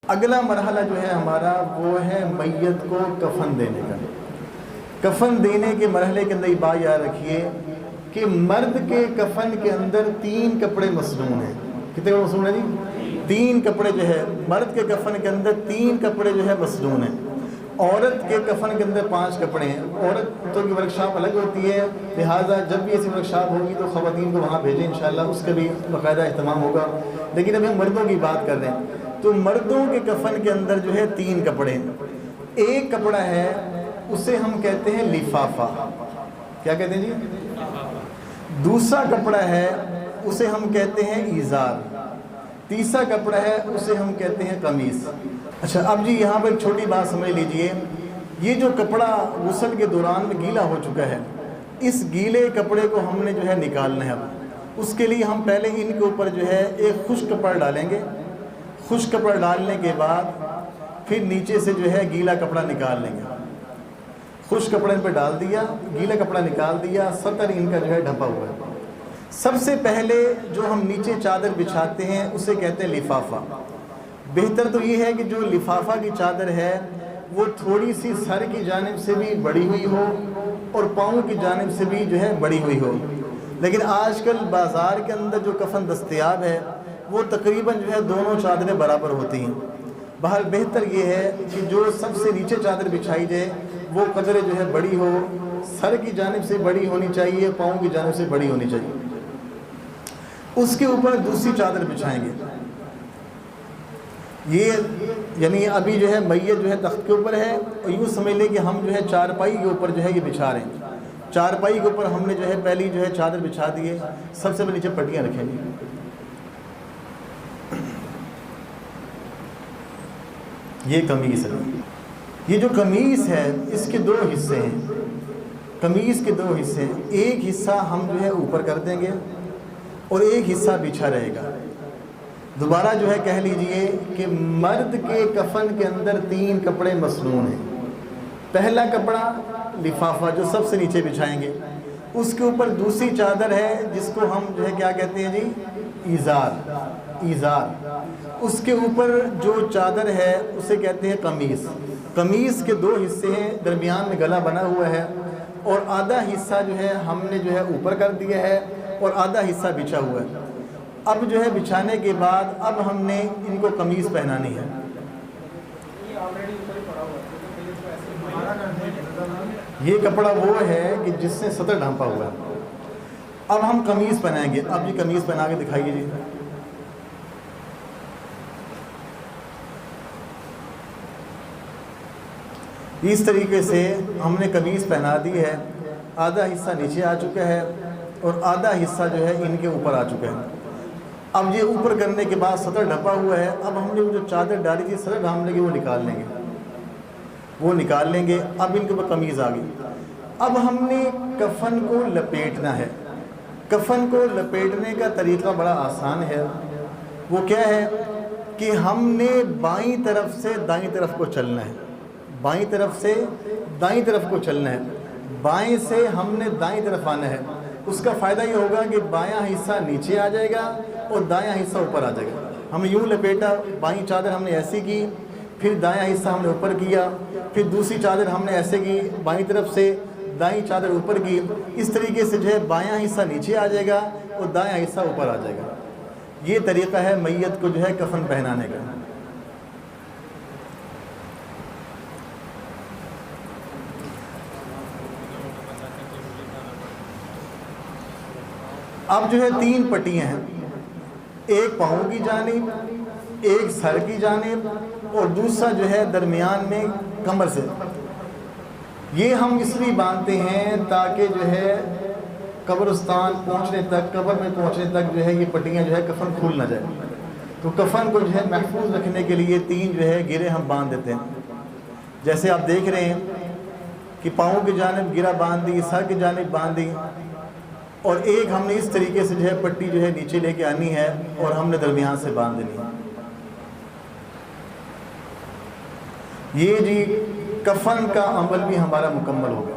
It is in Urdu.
اگلا مرحلہ جو ہے ہمارا وہ ہے میت کو کفن دینے کا۔ کفن دینے کے مرحلے کے اندر یہ بات یاد رکھیے کہ مرد کے کفن کے اندر 3 کپڑے مسنون ہیں۔ کتنے کپڑے مسنون ہیں جی؟ 3 کپڑے جو ہے مرد کے کفن کے اندر 3 کپڑے جو ہے مسنون ہیں۔ عورت کے کفن کے اندر 5 کپڑے ہیں۔ عورتوں کی ورکشاپ الگ ہوتی ہے، لہٰذا جب بھی ایسی ورکشاپ ہوگی تو خواتین کو وہاں بھیجیں انشاءاللہ، اس کا بھی باقاعدہ اہتمام ہوگا۔ لیکن ابھی ہم مردوں کی بات کر رہے ہیں، تو مردوں کے کفن کے اندر جو ہے 3 کپڑے ہیں۔ ایک کپڑا ہے اسے ہم کہتے ہیں لفافہ، کیا کہتے ہیں جی؟ دوسرا کپڑا ہے اسے ہم کہتے ہیں ایزار، تیسرا کپڑا ہے اسے ہم کہتے ہیں قمیص۔ اچھا اب جی یہاں پر ایک چھوٹی بات سمجھ لیجئے، یہ جو کپڑا غسل کے دوران میں گیلا ہو چکا ہے، اس گیلے کپڑے کو ہم نے جو ہے نکالنا ہے۔ اب اس کے لیے ہم پہلے ان کے اوپر جو ہے ایک خشک کپڑا ڈالیں گے۔ خشک کپڑا ڈالنے کے بعد پھر نیچے سے جو ہے گیلا کپڑا نکال لیں گے۔ خشک کپڑے پہ ڈال دیا، گیلا کپڑا نکال دیا، سطر ان کا جو ہے ڈھپا ہوا ہے۔ سب سے پہلے جو ہم نیچے چادر بچھاتے ہیں اسے کہتے ہیں لفافہ۔ بہتر تو یہ ہے کہ جو لفافہ کی چادر ہے وہ تھوڑی سی سر کی جانب سے بھی بڑی ہوئی ہو اور پاؤں کی جانب سے بھی جو ہے بڑی ہوئی ہو، لیکن آج کل بازار کے اندر جو کفن دستیاب ہے وہ تقریباً جو ہے دونوں چادریں برابر ہوتی ہیں۔ بہر بہتر یہ ہے کہ جو سب سے نیچے چادر بچھائی جائے وہ قدر جو ہے بڑی ہو، سر کی جانب سے بڑی ہونی چاہیے، پاؤں کی جانب سے بڑی ہونی چاہیے۔ اس کے اوپر دوسری چادر بچھائیں گے۔ یہ یعنی ابھی جو ہے میت جو ہے تخت کے اوپر ہے، اور یوں سمجھ لیں کہ ہم جو ہے چارپائی کے اوپر جو ہے یہ بچھا رہے ہیں۔ چارپائی کے اوپر ہم نے جو ہے پہلی جو ہے چادر بچھا دیے، سب سے پہلے نیچے پٹیاں رکھیں گے۔ یہ قمیص ہے۔ یہ جو قمیص ہے اس کے 2 حصے ہیں۔ قمیص کے 2 حصے ہیں، ایک حصہ ہم جو ہے اوپر کر دیں گے اور ایک حصہ بچھا رہے گا۔ دوبارہ جو ہے کہہ لیجئے کہ مرد کے کفن کے اندر 3 کپڑے مسنون ہیں۔ پہلا کپڑا لفافہ جو سب سے نیچے بچھائیں گے، اس کے اوپر دوسری چادر ہے جس کو ہم جو ہے کیا کہتے ہیں جی؟ ایزار۔ ایزار۔ اس کے اوپر جو چادر ہے اسے کہتے ہیں قمیص۔ قمیص کے 2 حصے ہیں، درمیان میں گلا بنا ہوا ہے، اور آدھا حصہ جو ہے ہم نے جو ہے اوپر کر دیا ہے اور آدھا حصہ بچھا ہوا ہے۔ اب جو ہے بچھانے کے بعد اب ہم نے ان کو قمیص پہنانی ہے۔ یہ کپڑا وہ ہے کہ جس سے سطر ڈھانپا ہوا ہے۔ اب ہم قمیص پہنائیں گے۔ اب جی قمیص پہنا کے دکھائیے جی۔ اس طریقے سے ہم نے قمیص پہنا دی ہے، آدھا حصہ نیچے آ چکا ہے اور آدھا حصہ جو ہے ان کے اوپر آ چکا ہے۔ اب یہ اوپر کرنے کے بعد سطر ڈھپا ہوا ہے، اب ہم نے جو چادر ڈالی تھی سطر ڈھانپنے کی وہ نکال لیں گے، وہ نکال لیں گے۔ اب ان کے اوپر قمیض آ گئی۔ اب ہم نے کفن کو لپیٹنا ہے۔ کفن کو لپیٹنے کا طریقہ بڑا آسان ہے۔ وہ کیا ہے کہ ہم نے بائیں طرف سے دائیں طرف کو چلنا ہے، بائیں طرف سے دائیں طرف کو چلنا ہے، بائیں سے ہم نے دائیں طرف آنا ہے۔ اس کا فائدہ یہ ہوگا کہ بایاں حصہ نیچے آ جائے گا اور دایاں حصہ اوپر آ جائے گا۔ ہم یوں لپیٹا، بائیں چادر ہم نے ایسی کی، پھر دایاں حصہ ہم نے اوپر کیا، پھر دوسری چادر ہم نے ایسے کی، بائیں طرف سے دائیں چادر اوپر کی۔ اس طریقے سے جو ہے بایاں حصہ نیچے آ جائے گا اور دایاں حصہ اوپر آ جائے گا۔ یہ طریقہ ہے میت کو جو ہے کفن پہنانے کا۔ اب جو ہے 3 پٹیاں ہیں، ایک پاؤں کی جانب، ایک سر کی جانب اور دوسرا جو ہے درمیان میں کمر سے۔ یہ ہم اس لیے باندھتے ہیں تاکہ جو ہے قبرستان پہنچنے تک، قبر میں پہنچنے تک جو ہے یہ پٹیاں جو ہے کفن کھول نہ جائے۔ تو کفن کو جو ہے محفوظ رکھنے کے لیے 3 جو ہے گرے ہم باندھ دیتے ہیں۔ جیسے آپ دیکھ رہے ہیں کہ پاؤں کی جانب گرہ باندھ دی، سر کی جانب باندھ دی، اور ایک ہم نے اس طریقے سے جو ہے پٹی جو ہے نیچے لے کے آنی ہے اور ہم نے درمیان سے باندھ دینی ہے۔ یہ جی کفن کا عمل بھی ہمارا مکمل ہو گیا۔